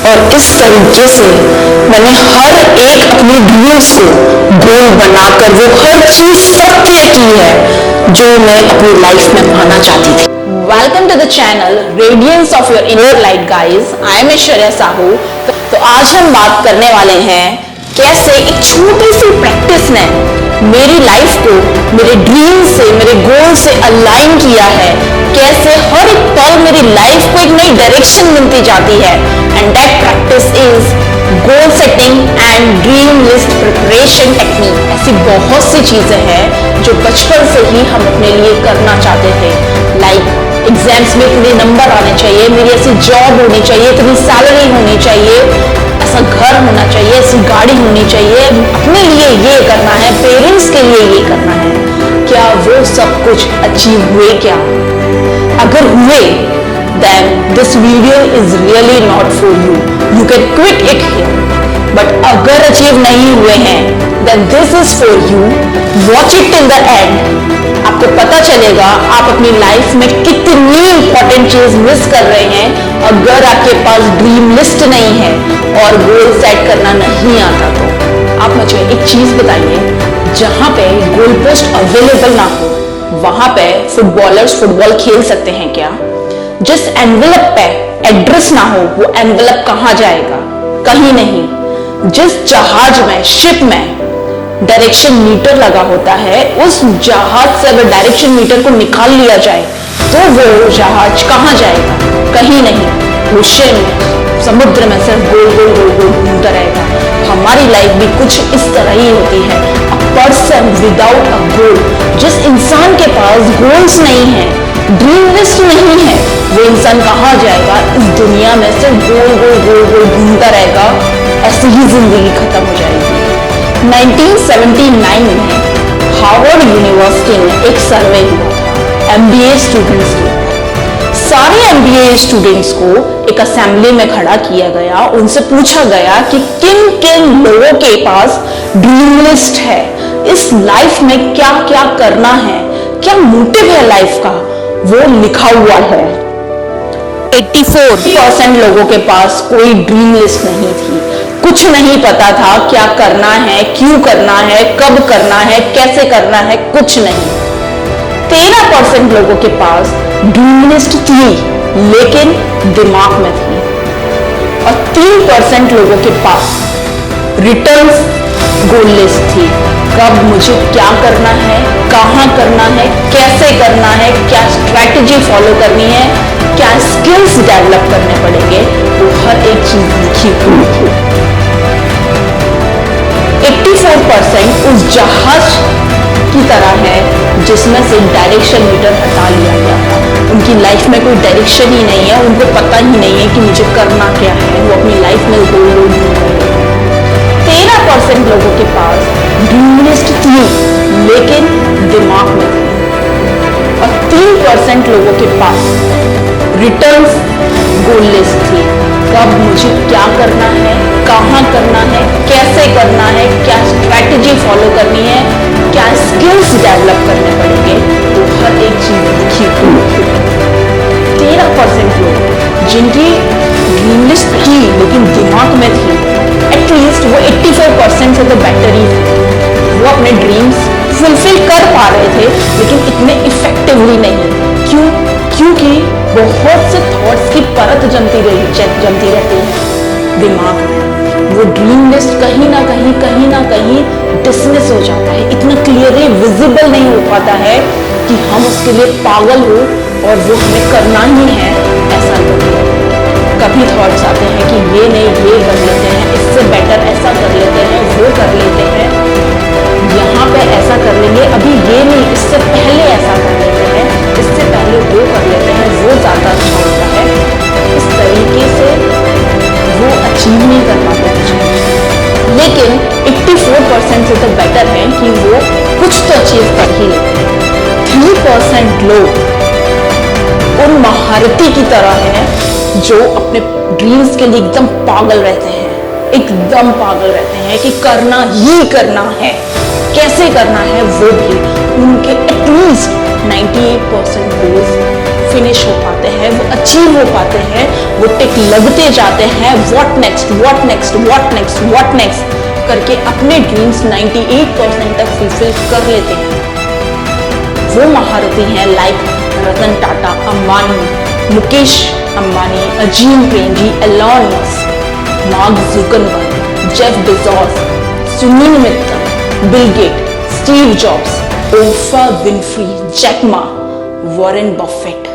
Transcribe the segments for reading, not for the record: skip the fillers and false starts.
और इस तरीके से मैंने हर एक अपने ड्रीम्स को गोल बनाकर वो हर चीज सत्य की है जो मैं अपनी लाइफ में पाना चाहती थी। Welcome to the channel radiance of your inner light guys. I am Aishwarya Sahu. तो आज हम बात करने वाले हैं कैसे एक छोटी सी प्रैक्टिस ने मेरी लाइफ को मेरे ड्रीम से, मेरे गोल से अलाइन किया है। कैसे हर एक पल मेरी लाइफ को एक नई डायरेक्शन मिलती जाती है। And that practice is goal setting and dream list preparation technique. ऐसी बहुत सी चीजें हैं जो बचपन से ही हम अपने लिए करना चाहते थे। लाइक एग्जाम्स में इतने नंबर आने चाहिए, मेरी ऐसी जॉब होनी चाहिए, इतनी सैलरी होनी चाहिए, ऐसा घर होना चाहिए, ऐसी गाड़ी होनी चाहिए, अपने लिए ये करना है, पेरेंट्स के लिए ये करना है। क्या वो सब कुछ अचीव हुए क्या? अगर हुए then this video is really not for you. You can quit it here. But अगर अचीव नहीं हुए हैं then this is for you. Watch it till the end. आपको पता चलेगा आप अपनी लाइफ में कितनी इंपॉर्टेंट चीज मिस कर रहे हैं अगर आपके पास ड्रीम लिस्ट नहीं है और गोल सेट करना नहीं आता। तो आप मुझे एक चीज बताइए, जहां पे गोल पोस्ट अवेलेबल ना हो वहां पे फुटबॉलर्स फुटबॉल खेल सकते हैं क्या? जिस एनवेलप पे एड्रेस ना हो वो एनवेलप कहां जाएगा? कहीं नहीं। जिस जहाज में, शिप में डायरेक्शन मीटर लगा होता है, उस जहाज से अगर डायरेक्शन मीटर को निकाल लिया जाए तो वो जहाज कहां जाएगा? कहीं नहीं। ओशन में, समुद्र में सिर्फ गोल गोल गोल गोल घूमता रहेगा। हमारी लाइफ भी कुछ इस तरह ही होती है। अ पर्सन विदाउट अ गोल, जिस इंसान के पास गोल्स नहीं है, ड्रीम लिस्ट नहीं है, वो इंसान कहां जाएगा? इस दुनिया में सिर्फ गोल गोल गोल गोल घूमता रहेगा। ऐसी ही जिंदगी खत्म हो जाएगी। 1979 में हार्वर्ड यूनिवर्सिटी में एक सर्वे हुआ था एमबीए स्टूडेंट्स के। सारे एमबीए स्टूडेंट्स को एक असेंबली में खड़ा किया गया, उनसे पूछा गया कि किन किन लोगों के पास ड्रीम लिस्ट है, इस लाइफ में क्या क्या करना है, क्या मोटिव है लाइफ का, वो लिखा हुआ है। 84% लोगों के पास कोई ड्रीम लिस्ट नहीं थी। कुछ नहीं पता था क्या करना है, क्यों करना है, कब करना है, कैसे करना है, कुछ नहीं। 13% लोगों के पास ड्रीम लिस्ट थी लेकिन दिमाग में थी। और 3% लोगों के पास रिटर्न गोल लिस्ट थी। कब मुझे क्या करना है, कहां करना है, कैसे करना है, क्या स्ट्रैटेजी फॉलो करनी है, क्या स्किल्स डेवलप करने पड़ेंगे, वो हर एक चीज लिखी हुई थी। 84% उस जहाज की तरह है जिसमें से डायरेक्शन मीटर हटा लिया गया था। उनकी लाइफ में कोई डायरेक्शन ही नहीं है, उनको पता ही नहीं है कि मुझे करना क्या है। वो अपनी लाइफ में गोल ढूंढ रहे हैं। 13% लोगों के पास ड्रीम लिस्ट थी लेकिन दिमाग में थी। और 3% लोगों के पास रिटर्न गोल लिस्ट थी। कब मुझे क्या करना है, कहां करना है, कैसे करना है, क्या स्ट्रैटेजी फॉलो करनी है, क्या स्किल्स डेवलप करने पड़ेंगे, वो हर एक चीज लिखी हुई थी। 13% लोग जिनकी ड्रीम लिस्ट थी लेकिन दिमाग में थी, एटलीस्ट वो 84% से तो बेटर ही थे। वो अपने ड्रीम्स फुलफिल कर पा रहे थे लेकिन इतने इफेक्टिवली नहीं। क्यों? क्योंकि बहुत से थॉट्स की परत जमती रहती है दिमाग में। वो ड्रीम लिस्ट कहीं ना कहीं डिसमिस हो जाता है। इतना क्लियरली विजिबल नहीं हो पाता है कि हम उसके लिए पागल हो और वो हमें करना ही है, ऐसा नहीं है। कभी थॉट्स आते हैं कि ये नहीं, ये कर लेते हैं, इससे बेटर ऐसा कर लेते हैं, वो कर लेते हैं, यहाँ पे ऐसा कर लेंगे, अभी ये नहीं, इससे पहले ऐसा कर लेते हैं, इससे पहले वो कर लेते हैं, वो ज्यादा अच्छा होता है। इस तरीके से वो अचीव नहीं कर पाते कुछ। लेकिन 84% से तो बेटर है कि वो कुछ तो अचीव कर ही लेते हैं। 3% लोग उन महारथी की तरह हैं जो अपने ड्रीम्स के लिए एकदम पागल रहते हैं, एकदम पागल रहते हैं कि करना ही करना है, कैसे करना है वो भी। उनके एटलीस्ट 98% गोल्स फिनिश हो पाते हैं, वो अचीव हो पाते हैं, वो टिक लगते जाते हैं, what next what next what next what next करके अपने ड्रीम्स 98% तक फुलफिल कर लेते हैं। वो महारथी हैं like Ratan Tata, Ambani, Mukesh Ambani, Azim Premji, Elon Musk, Mark Zuckerberg, Jeff Bezos, Sunil Mittal, Bill Gate, Steve Jobs, Oprah Winfrey, Jack Ma, Warren Buffett.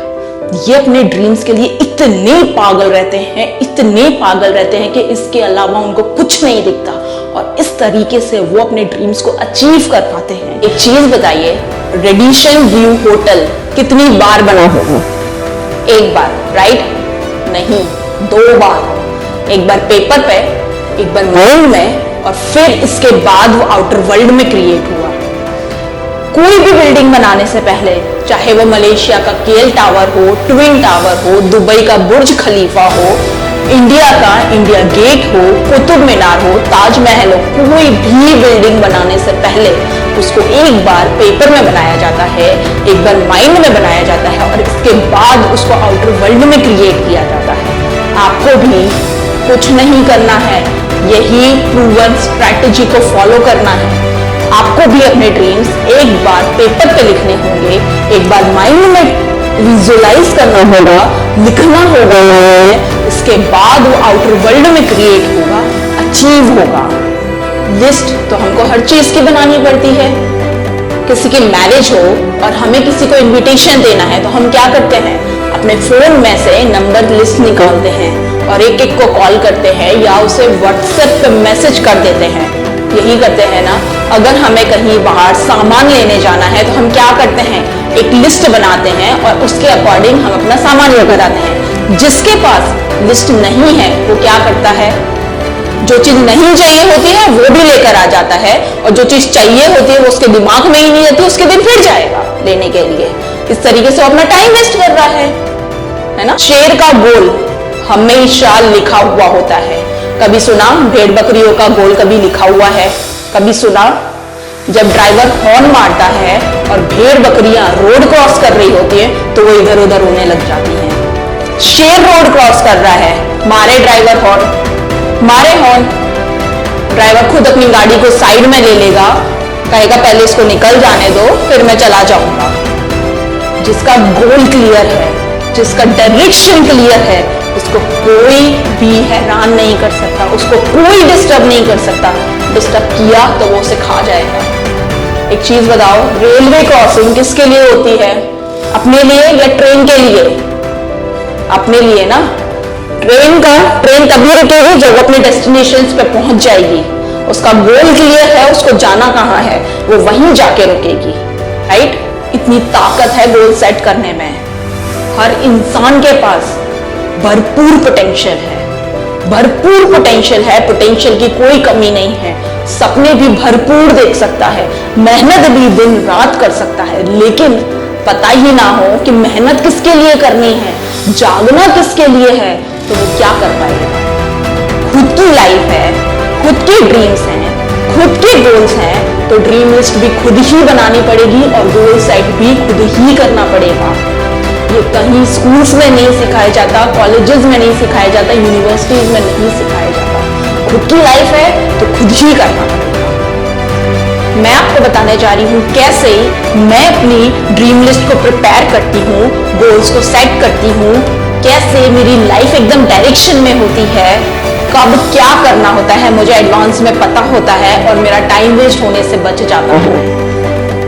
ये अपने ड्रीम्स के लिए इतने पागल रहते हैं, इतने पागल रहते हैं कि इसके अलावा उनको कुछ नहीं दिखता, और इस तरीके से वो अपने ड्रीम्स को अचीव कर पाते हैं। एक चीज बताइए, रेडिशन व्यू होटल कितनी बार बना होगा? एक बार, राइट? नहीं, 2 बार। एक बार पेपर पे, एक बार वर्ल्ड में, और फिर इसके बाद वो आउटर वर्ल्ड में क्रिएट हुआ। कोई भी बिल्डिंग बनाने से पहले, चाहे वो मलेशिया का केएल टावर हो, ट्विन टावर हो, दुबई का बुर्ज खलीफा हो, इंडिया का इंडिया गेट हो, कुतुब मीनार हो, ताजमहल हो, कोई भी बिल्डिंग बनाने से पहले उसको एक बार पेपर में बनाया जाता है, एक बार माइंड में बनाया जाता है, और इसके बाद उसको आउटर वर्ल्ड में क्रिएट किया जाता है। आपको भी कुछ नहीं करना है, यही प्रूवन स्ट्रैटेजी को फॉलो करना है। आपको भी अपने ड्रीम्स एक बार पेपर पे लिखने होंगे, एक बार माइंड में विजुअलाइज करना होगा, लिखना होगा, इसके बाद वो आउटर वर्ल्ड में क्रिएट होगा, अचीव होगा। लिस्ट तो हमको हर चीज की बनानी पड़ती है। किसी की मैरिज हो और हमें किसी को इनविटेशन देना है तो हम क्या करते हैं? अपने फोन में से नंबर लिस्ट निकालते हैं और एक एक को कॉल करते हैं या उसे व्हाट्सएप पे मैसेज कर देते हैं। यही करते हैं ना। अगर हमें कहीं बाहर सामान लेने जाना है तो हम क्या करते हैं? एक लिस्ट बनाते हैं और उसके अकॉर्डिंग हम अपना सामान लेकर आते हैं। जिसके पास लिस्ट नहीं है वो क्या करता है? जो चीज नहीं चाहिए होती है वो भी लेकर आ जाता है, और जो चीज चाहिए होती है वो उसके दिमाग में ही नहीं रहती, उसके दिन फिर जाएगा लेने के लिए। इस तरीके से वो अपना टाइम वेस्ट कर रहा है ना। शेर का गोल हमेशा लिखा हुआ होता है। कभी सुना भेड़ बकरियों का गोल कभी लिखा हुआ है? कभी सुना? जब ड्राइवर हॉर्न मारता है और भेड़ बकरियां रोड क्रॉस कर रही होती है तो वो इधर उधर रोने लग जाती हैं। शेर रोड क्रॉस कर रहा है, मारे ड्राइवर हॉर्न, मारे हॉर्न, ड्राइवर खुद अपनी गाड़ी को साइड में ले लेगा, कहेगा पहले इसको निकल जाने दो फिर मैं चला जाऊंगा। जिसका गोल क्लियर है, जिसका डायरेक्शन क्लियर है, उसको कोई भी हैरान नहीं कर सकता, उसको कोई डिस्टर्ब नहीं कर सकता। डिस्टर्ब किया तो वो उसे खा जाएगा। एक चीज बताओ, रेलवे क्रॉसिंग किसके लिए होती है? अपने लिए या ट्रेन के लिए? अपने लिए ना। ट्रेन तभी रुकेगी जब अपने डेस्टिनेशन पे पहुंच जाएगी। उसका गोल क्लियर है, उसको जाना कहां है, वो वहीं जाके रुकेगी। राइट? इतनी ताकत है गोल सेट करने में। हर इंसान के पास भरपूर पोटेंशियल है, भरपूर पोटेंशियल है, पोटेंशियल की कोई कमी नहीं है। सपने भी भरपूर देख सकता है, मेहनत भी दिन रात कर सकता है, लेकिन पता ही ना हो कि मेहनत किसके लिए करनी है, जागना किसके लिए है, तो वो क्या कर पाएगा? खुद की लाइफ है, खुद के ड्रीम्स हैं, खुद के गोल्स हैं, तो ड्रीम लिस्ट भी खुद ही बनानी पड़ेगी और गोल सेट भी खुद ही करना पड़ेगा। ये कहीं स्कूल्स में नहीं सिखाया जाता, कॉलेजेस में नहीं सिखाया जाता, यूनिवर्सिटीज में नहीं सिखाया जाता। खुद की लाइफ है तो खुद ही करना पड़ेगा। मैं आपको बताने जा रही हूँ कैसे मैं अपनी ड्रीम लिस्ट को प्रिपेयर करती हूँ, गोल्स को सेट करती हूँ, कैसे मेरी लाइफ एकदम डायरेक्शन में होती है, कब क्या करना होता है मुझे एडवांस में पता होता है और मेरा टाइम वेस्ट होने से बच जाता है।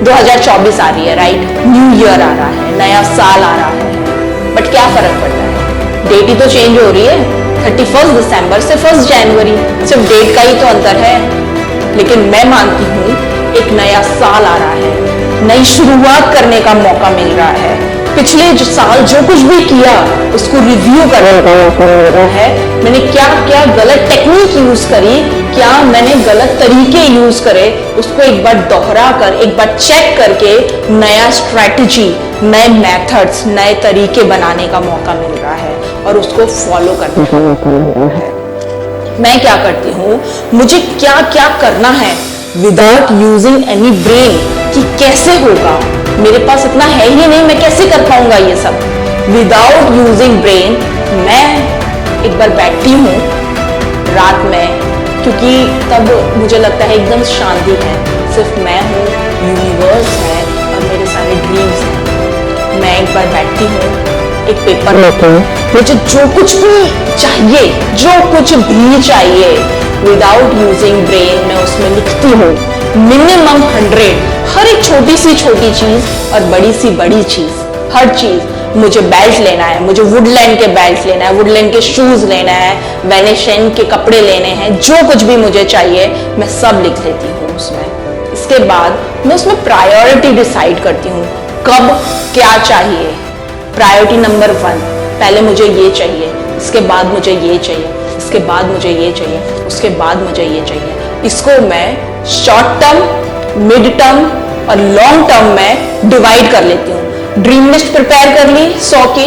2024 आ रही है, राइट? न्यू ईयर आ रहा है, नया साल आ रहा है, बट क्या फर्क पड़ता है? डेट ही तो चेंज हो रही है। 31 दिसंबर से 1 जनवरी, सिर्फ डेट का ही तो अंतर है। लेकिन मैं मानती हूँ एक नया साल आ रहा है, नई शुरुआत करने का मौका मिल रहा है। पिछले साल जो कुछ भी किया उसको रिव्यू करने का मौका मिल रहा है। मैंने क्या क्या गलत टेक्निक यूज करी, क्या मैंने गलत तरीके यूज करे, उसको एक बार दोहरा कर, एक बार चेक करके नया स्ट्रैटेजी, नए मेथड्स, नए तरीके बनाने का मौका मिल रहा है और उसको फॉलो करने का मौका मिल रहा है। मैं क्या करती हूँ, मुझे क्या क्या करना है विदाउट यूजिंग एनी ब्रेन, कि कैसे होगा, मेरे पास इतना है ही नहीं, मैं कैसे कर पाऊंगा ये सब। विदाउट यूजिंग ब्रेन मैं एक बार बैठती हूँ रात में, क्योंकि तब मुझे लगता है एकदम शांति है, सिर्फ मैं हूँ, यूनिवर्स है और मेरे सारे ड्रीम्स हैं। मैं एक बार बैठती हूँ, एक पेपर लेती हूँ, मुझे जो कुछ भी चाहिए, जो कुछ भी चाहिए, विदाउट यूजिंग ब्रेन मैं उसमें लिखती हूँ मिनिमम 100, हर एक छोटी सी छोटी चीज और बड़ी सी बड़ी चीज, हर चीज। मुझे बेल्ट लेना है, मुझे वुडलैंड के बेल्ट लेना है, वुडलैंड के शूज लेना है, वेनेशन के कपड़े लेने हैं, जो कुछ भी मुझे चाहिए मैं सब लिख लेती हूँ उसमें। इसके बाद मैं उसमें प्रायोरिटी डिसाइड करती हूँ, कब क्या चाहिए। प्रायोरिटी नंबर 1, पहले मुझे ये चाहिए, इसके बाद मुझे ये चाहिए, इसके बाद मुझे ये चाहिए, उसके बाद मुझे ये चाहिए। इसको मैं शॉर्ट टर्म, मिड टर्म और लॉन्ग टर्म में डिवाइड कर लेती हूँ। ड्रीम लिस्ट प्रिपेयर कर ली 100 की,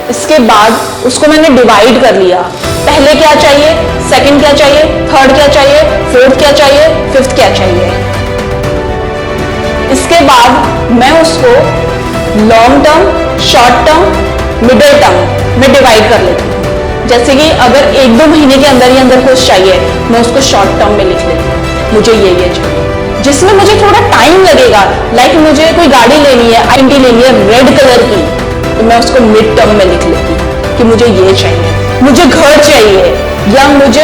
इसके बाद उसको मैंने डिवाइड कर लिया, पहले क्या चाहिए, सेकंड क्या चाहिए, थर्ड क्या चाहिए, फोर्थ क्या चाहिए, फिफ्थ क्या चाहिए। इसके बाद मैं उसको long term, short term, middle term में डिवाइड कर लेती हूँ। जैसे कि अगर 1-2 महीने के अंदर ही अंदर कुछ चाहिए, मैं उसको शॉर्ट टर्म में लिख लेती हूँ, मुझे ये चाहिए। जिसमें मुझे थोड़ा टाइम लगेगा, लाइक मुझे कोई गाड़ी लेनी है, आईडी लेनी है रेड कलर की, तो मैं उसको मिड टर्म में लिख लेती हूँ कि मुझे ये चाहिए। मुझे घर चाहिए या मुझे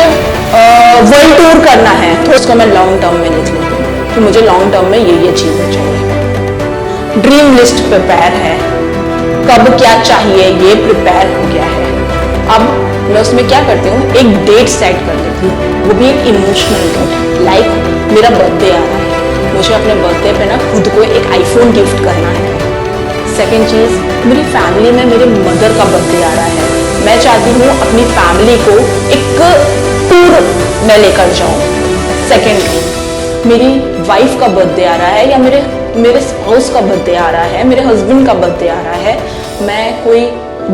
वर्ल्ड टूर करना है, तो उसको मैं लॉन्ग टर्म में लिख लेती हूँ कि मुझे लॉन्ग टर्म में ये चीजें चाहिए। ड्रीम लिस्ट प्रिपेयर है, कब क्या चाहिए ये प्रिपेयर हो गया है। अब मैं उसमें क्या करती हूँ, एक डेट सेट कर देती हूँ, वो भी एक इमोशनल डेट। लाइक मेरा बर्थडे आ रहा है, मुझे अपने बर्थडे पे ना खुद को एक आईफोन गिफ्ट करना है। सेकेंड चीज, मेरी फैमिली में मेरे मदर का बर्थडे आ रहा है, मैं चाहती हूँ अपनी फैमिली को एक टूर में लेकर जाऊँ। सेकेंड थिंग, मेरी वाइफ का बर्थडे आ रहा है या मेरे स्पाउस का बर्थडे आ रहा है, मेरे हस्बैंड का बर्थडे आ रहा है, मैं कोई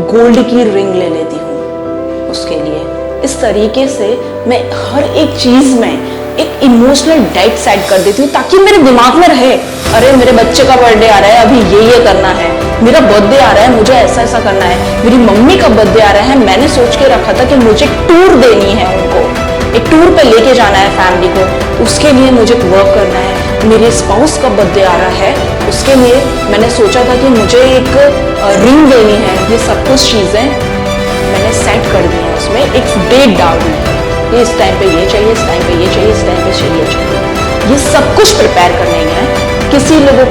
गोल्ड की रिंग ले लेती हूँ उसके लिए। इस तरीके से मैं हर एक चीज में एक इमोशनल डेट सेट कर देती हूँ, ताकि मेरे दिमाग में रहे, अरे मेरे बच्चे का बर्थडे आ रहा है, अभी ये करना है, मेरा बर्थडे आ रहा है, मुझे ऐसा ऐसा करना है, मेरी मम्मी का बर्थडे आ रहा है, मैंने सोच के रखा था कि मुझे टूर देनी है उनको, एक टूर पे लेके जाना है फैमिली को, उसके लिए मुझे वर्क करना है। मेरे स्पाउस का बर्थडे आ रहा है, उसके लिए मैंने सोचा था कि मुझे एक रिंग देनी है। ये सब कुछ चीजें मैंने सेट कर दी है, उसमें एक डेट डाल दी है, ये इस टाइम पे ये चाहिए, इस टाइम पे ये चाहिए, इस टाइम पे ये चाहिए। ये सब कुछ प्रिपेयर करने हैं। किसी लोगों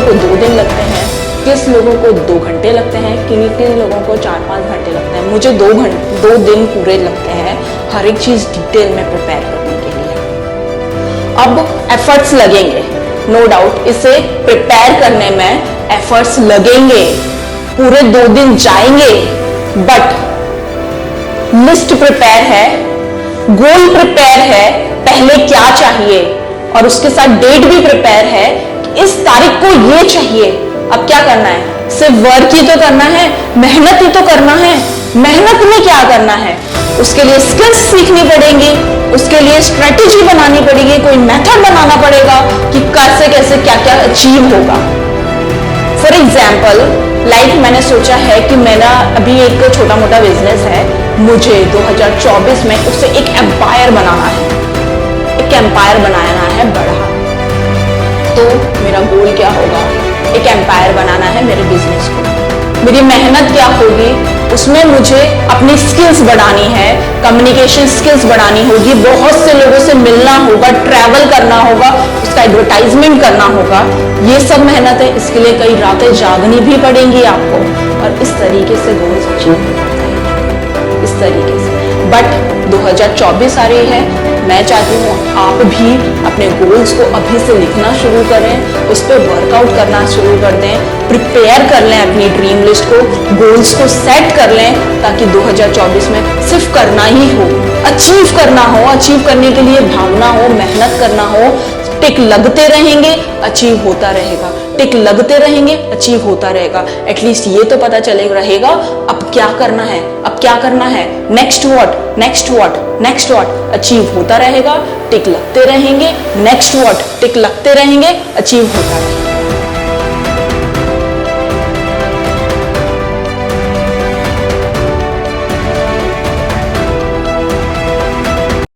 को 2 दिन लगते हैं, किस लोगों को 2 घंटे लगते हैं, किन लोगों को 4-5 घंटे लगते हैं। मुझे 2 दिन पूरे लगते हैं हर एक चीज डिटेल में प्रिपेयर करने के लिए। अब एफर्ट्स लगेंगे, नो डाउट, इसे प्रिपेयर करने में एफर्ट्स लगेंगे, पूरे 2 दिन जाएंगे, बट लिस्ट प्रिपेयर है, गोल प्रिपेयर है, पहले क्या चाहिए, और उसके साथ डेट भी प्रिपेयर है, इस तारीख को ये चाहिए। अब क्या करना है, सिर्फ वर्क ही तो करना है, मेहनत ही तो करना है। मेहनत में क्या करना है, उसके लिए स्किल्स सीखनी पड़ेंगी, उसके लिए स्ट्रेटेजी बनानी पड़ेगी, कोई मेथड बनाना पड़ेगा कि कैसे कैसे क्या क्या अचीव होगा। फॉर एग्जाम्पल, लाइक मैंने सोचा है कि मेरा अभी एक छोटा मोटा बिजनेस है, मुझे 2024 में उसे एक एम्पायर बनाना है, एक एम्पायर बनाना है बड़ा। तो मेरा गोल क्या होगा, एक एम्पायर बनाना है मेरे बिजनेस को। मेरी मेहनत क्या होगी, उसमें मुझे अपनी स्किल्स बढ़ानी है, कम्युनिकेशन स्किल्स बढ़ानी होगी, बहुत से लोगों से मिलना होगा, ट्रैवल करना होगा, उसका एडवर्टाइजमेंट करना होगा। ये सब मेहनत है, इसके लिए कई रातें जागनी भी पड़ेंगी आपको, और इस तरीके से गोल्स अचीव करते हैं, इस तरीके से। बट 2024 आ रही है, मैं चाहती हूँ आप भी अपने गोल्स को अभी से लिखना शुरू करें, उस पर वर्कआउट करना शुरू कर दें, प्रिपेयर कर लें अपनी ड्रीम लिस्ट को, गोल्स को सेट कर लें, ताकि 2024 में सिर्फ करना ही हो, अचीव करना हो, अचीव करने के लिए भागना हो, मेहनत करना हो। टिक लगते रहेंगे, अचीव होता रहेगा, टिक लगते रहेंगे, अचीव होता रहेगा। एटलीस्ट ये तो पता चले रहेगा अब क्या करना है, अब क्या करना है, next what, next what, next what, achieve होता रहेगा, टिक लगते रहेंगे, नेक्स्ट व्हाट, टिक लगते रहेंगे, अचीव होता रहेगा।